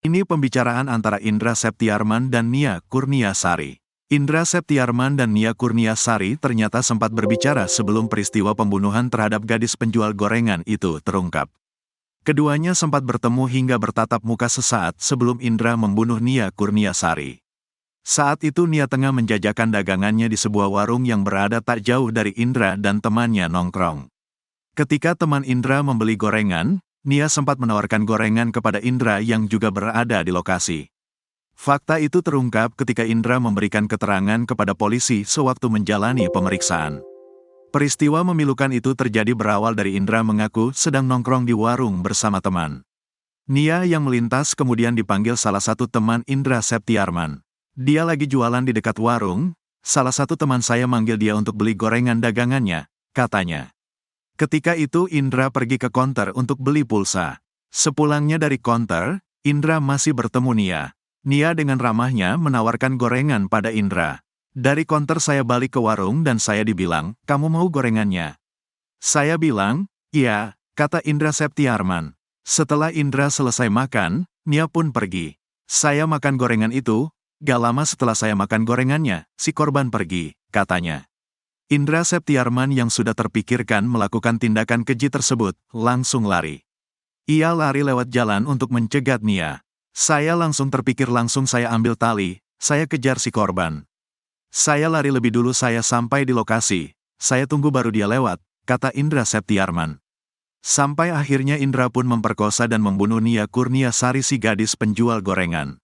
Ini pembicaraan antara Indra Septiarman dan Nia Kurniasari. Indra Septiarman dan Nia Kurniasari ternyata sempat berbicara sebelum peristiwa pembunuhan terhadap gadis penjual gorengan itu terungkap. Keduanya sempat bertemu hingga bertatap muka sesaat sebelum Indra membunuh Nia Kurniasari. Saat itu Nia tengah menjajakan dagangannya di sebuah warung yang berada tak jauh dari Indra dan temannya nongkrong. Ketika teman Indra membeli gorengan, Nia sempat menawarkan gorengan kepada Indra yang juga berada di lokasi. Fakta itu terungkap ketika Indra memberikan keterangan kepada polisi sewaktu menjalani pemeriksaan. Peristiwa memilukan itu terjadi berawal dari Indra mengaku sedang nongkrong di warung bersama teman. Nia yang melintas kemudian dipanggil salah satu teman Indra Septiarman. Dia lagi jualan di dekat warung, salah satu teman saya manggil dia untuk beli gorengan dagangannya, katanya. Ketika itu Indra pergi ke konter untuk beli pulsa. Sepulangnya dari konter, Indra masih bertemu Nia. Nia dengan ramahnya menawarkan gorengan pada Indra. Dari konter saya balik ke warung dan saya dibilang, kamu mau gorengannya? Saya bilang, iya, kata Indra Septiarman. Setelah Indra selesai makan, Nia pun pergi. Saya makan gorengan itu, gak lama setelah saya makan gorengannya, si korban pergi, katanya. Indra Septiarman yang sudah terpikirkan melakukan tindakan keji tersebut, langsung lari. Ia lari lewat jalan untuk mencegat Nia. Saya langsung terpikir langsung saya ambil tali, saya kejar si korban. Saya lari lebih dulu saya sampai di lokasi, saya tunggu baru dia lewat, kata Indra Septiarman. Sampai akhirnya Indra pun memperkosa dan membunuh Nia Kurniasari si gadis penjual gorengan.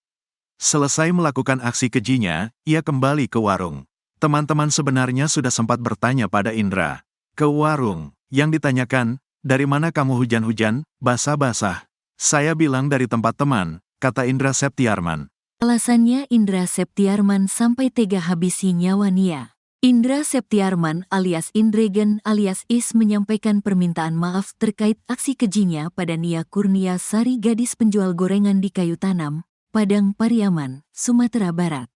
Selesai melakukan aksi kejinya, ia kembali ke warung. Teman-teman sebenarnya sudah sempat bertanya pada Indra. Ke warung, yang ditanyakan, dari mana kamu hujan-hujan, basah-basah? Saya bilang dari tempat teman, kata Indra Septiarman. Alasannya Indra Septiarman sampai tega habisi nyawa Nia. Indra Septiarman alias Indregen alias Is menyampaikan permintaan maaf terkait aksi kejinya pada Nia Kurniasari gadis penjual gorengan di Kayu Tanam, Padang Pariaman, Sumatera Barat.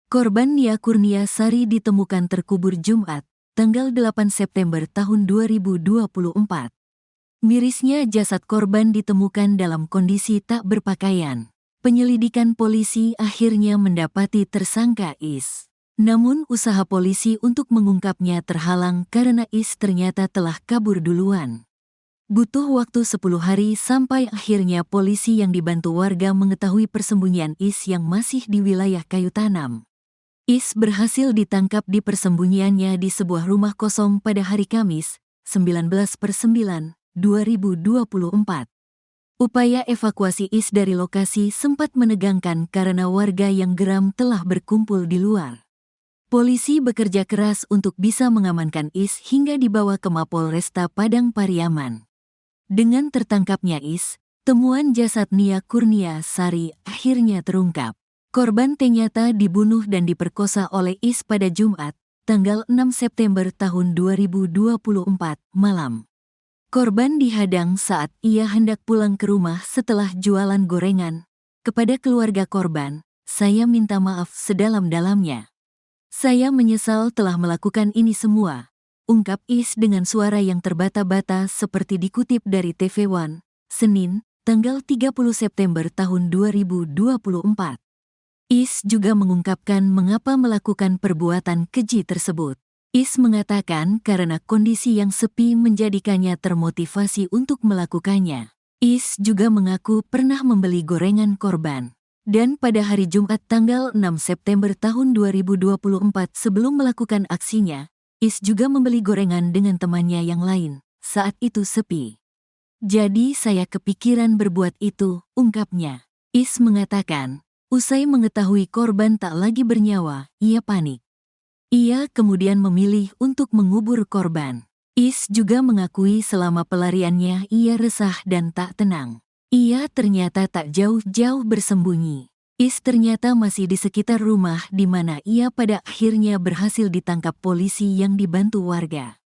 Korban Nia Kurniasari ditemukan terkubur Jumat, tanggal 8 September tahun 2024. Mirisnya jasad korban ditemukan dalam kondisi tak berpakaian. Penyelidikan polisi akhirnya mendapati tersangka Is. Namun usaha polisi untuk mengungkapnya terhalang karena Is ternyata telah kabur duluan. Butuh waktu 10 hari sampai akhirnya polisi yang dibantu warga mengetahui persembunyian Is yang masih di wilayah Kayu Tanam. Is berhasil ditangkap di persembunyiannya di sebuah rumah kosong pada hari Kamis, 19/9/2024. Upaya evakuasi Is dari lokasi sempat menegangkan karena warga yang geram telah berkumpul di luar. Polisi bekerja keras untuk bisa mengamankan Is hingga dibawa ke Mapolresta Padang Pariaman. Dengan tertangkapnya Is, temuan jasad Nia Kurniasari akhirnya terungkap. Korban ternyata dibunuh dan diperkosa oleh Is pada Jumat, tanggal 6 September tahun 2024 malam. Korban dihadang saat ia hendak pulang ke rumah setelah jualan gorengan. Kepada keluarga korban, saya minta maaf sedalam-dalamnya. Saya menyesal telah melakukan ini semua, ungkap Is dengan suara yang terbata-bata seperti dikutip dari TV One, Senin, tanggal 30 September tahun 2024. Is juga mengungkapkan mengapa melakukan perbuatan keji tersebut. Is mengatakan karena kondisi yang sepi menjadikannya termotivasi untuk melakukannya. Is juga mengaku pernah membeli gorengan korban. Dan pada hari Jumat tanggal 6 September tahun 2024 sebelum melakukan aksinya, Is juga membeli gorengan dengan temannya yang lain. Saat itu sepi. Jadi saya kepikiran berbuat itu, ungkapnya. Is mengatakan, usai mengetahui korban tak lagi bernyawa, ia panik. Ia kemudian memilih untuk mengubur korban. Is juga mengakui selama pelariannya ia resah dan tak tenang. Ia ternyata tak jauh-jauh bersembunyi. Is ternyata masih di sekitar rumah di mana ia pada akhirnya berhasil ditangkap polisi yang dibantu warga.